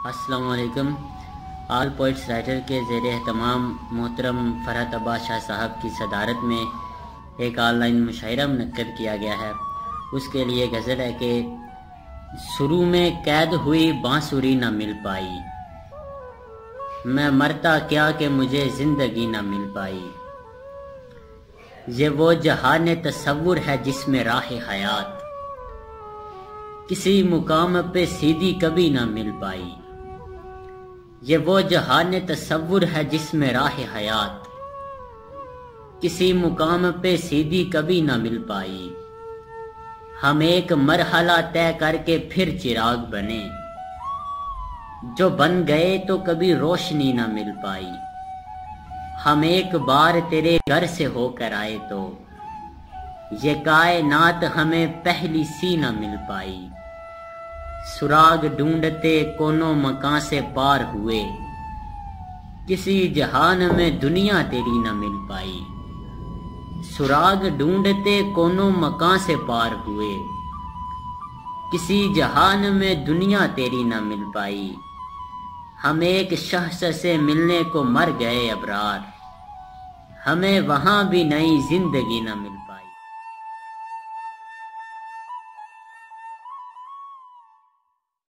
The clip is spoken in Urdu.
السلام علیکم۔ آل پوئٹس رائٹر کے زیر اہتمام محترم فرحت عباس شاہ صاحب کی صدارت میں ایک آن لائن مشاعرہ منعقد کیا گیا ہے۔ اس کے لیے غزل ہے کہ شروع میں قید ہوئی بانسری نہ مل پائی، میں مرتا کیا کہ مجھے زندگی نہ مل پائی، یہ وہ جہان تصور ہے جس میں راہ حیات کسی مقام پہ سیدھی کبھی نہ مل پائی، یہ وہ جہان تصور ہے جس میں راہ حیات کسی مقام پہ سیدھی کبھی نہ مل پائی، ہم ایک مرحلہ طے کر کے پھر چراغ بنے، جو بن گئے تو کبھی روشنی نہ مل پائی، ہم ایک بار تیرے گھر سے ہو کر آئے تو یہ کائنات ہمیں پہلی سی نہ مل پائی، سراغ ڈھونڈتے کونوں مکان سے پار ہوئے، کسی جہان میں دنیا تیری نہ مل پائی، سراغ ڈھونڈتے کونوں مکان سے پار ہوئے، کسی جہان میں دنیا تیری نہ مل پائی، ہم ایک شخص سے ملنے کو مر گئے ابرار، ہمیں وہاں بھی نئی زندگی نہ مل پائی۔